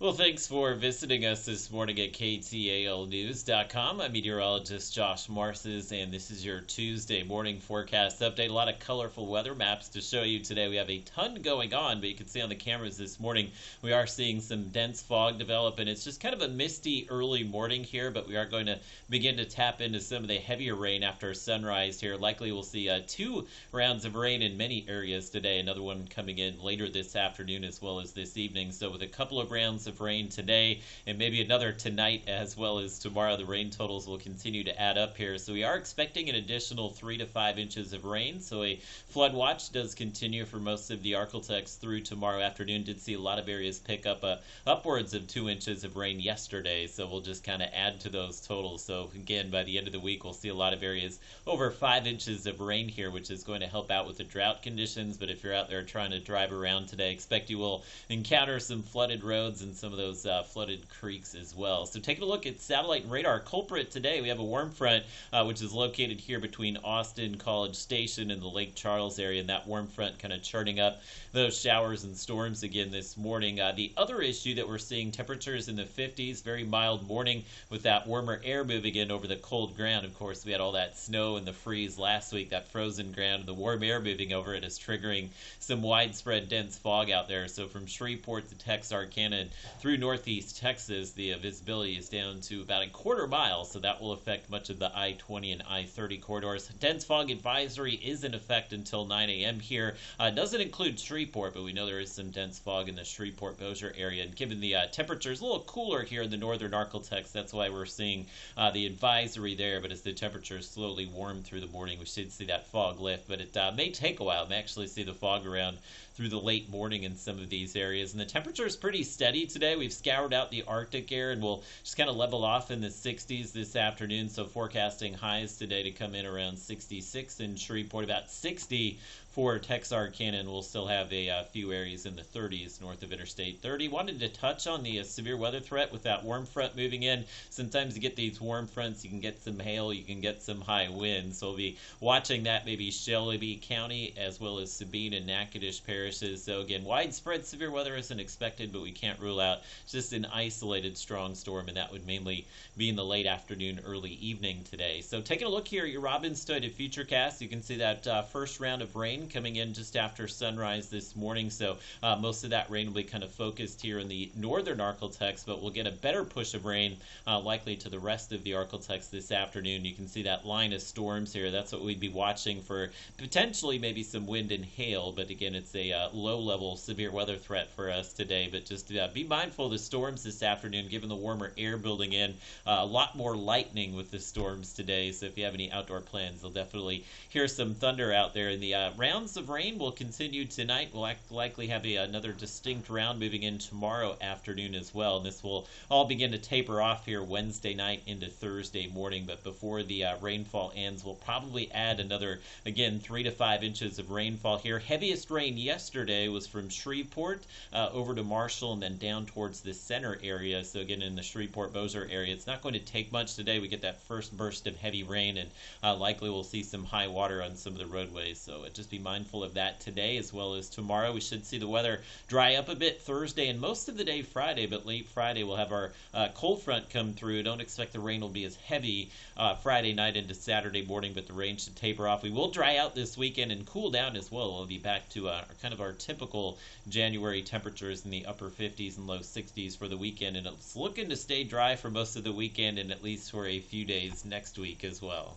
Well, thanks for visiting us this morning at KTALnews.com. I'm meteorologist Josh Marces, and this is your Tuesday morning forecast update. A lot of colorful weather maps to show you today. We have a ton going on, but you can see on the cameras this morning we are seeing some dense fog develop, and it's just kind of a misty early morning here, but we are going to begin to tap into some of the heavier rain after sunrise here. Likely we'll see 2 rounds of rain in many areas today, another one coming in later this afternoon as well as this evening. So with a couple of rounds of rain today and maybe another tonight as well as tomorrow, the rain totals will continue to add up here. So we are expecting an additional 3 to 5 inches of rain. So a flood watch does continue for most of the Arctic through tomorrow afternoon. Did see a lot of areas pick up upwards of 2 inches of rain yesterday. So we'll just kind of add to those totals. So again, by the end of the week, we'll see a lot of areas over 5 inches of rain here, which is going to help out with the drought conditions. But if you're out there trying to drive around today, expect you will encounter some flooded roads and some of those flooded creeks as well. So taking a look at satellite and radar culprit today, we have a warm front which is located here between Austin, College Station, and the Lake Charles area, and that warm front kind of charting up those showers and storms again this morning. The other issue that we're seeing, temperatures in the 50s, very mild morning with that warmer air moving in over the cold ground. Of course, we had all that snow and the freeze last week, that frozen ground, and the warm air moving over it is triggering some widespread dense fog out there. So from Shreveport to Texarkana and through northeast Texas, the visibility is down to about a quarter mile, so that will affect much of the I-20 and I-30 corridors. Dense fog advisory is in effect until 9 a.m. here. It doesn't include Shreveport, but we know there is some dense fog in the Shreveport-Bossier area, and given the temperatures a little cooler here in the northern Arctic, that's why we're seeing the advisory there. But as the temperatures slowly warm through the morning, we should see that fog lift, but it may take a while. We may actually see the fog around through the late morning in some of these areas. And the temperature is pretty steady today. We've scoured out the Arctic air, and we'll just kind of level off in the 60s this afternoon. So forecasting highs today to come in around 66 in Shreveport, about 60 for Texarkana, and we'll still have a few areas in the 30s north of Interstate 30. Wanted to touch on the severe weather threat with that warm front moving in. Sometimes you get these warm fronts, you can get some hail, you can get some high winds. So we'll be watching that, maybe Shelby County as well as Sabine and Natchitoches parishes. So again, widespread severe weather isn't expected, but we can't rule out just an isolated strong storm, and that would mainly be in the late afternoon, early evening today. So taking a look here at your Robinstoid Futurecast, you can see that first round of rain coming in just after sunrise this morning. So most of that rain will be kind of focused here in the northern Arctic, but we'll get a better push of rain likely to the rest of the Arctic this afternoon. You can see that line of storms here. That's what we'd be watching for, potentially maybe some wind and hail, but again, it's a low-level severe weather threat for us today. But just be mindful of the storms this afternoon, given the warmer air building in. A lot more lightning with the storms today, so if you have any outdoor plans, you'll definitely hear some thunder out there. And the rounds of rain will continue tonight. We'll likely have another distinct round moving in tomorrow afternoon as well. And this will all begin to taper off here Wednesday night into Thursday morning. But before the rainfall ends, we'll probably add another, again, 3 to 5 inches of rainfall here. Heaviest rain yesterday was from Shreveport over to Marshall and then down towards the center area. So again, in the Shreveport-Bossier area, it's not going to take much today. We get that first burst of heavy rain, and likely we'll see some high water on some of the roadways. So just be mindful of that today as well as tomorrow. We should see the weather dry up a bit Thursday and most of the day Friday, but late Friday we'll have our cold front come through. Don't expect the rain will be as heavy Friday night into Saturday morning, but the rain should taper off. We will dry out this weekend and cool down as well. We'll be back to kind of our typical January temperatures in the upper 50s and low 60s for the weekend, and it's looking to stay dry for most of the weekend and at least for a few days next week as well.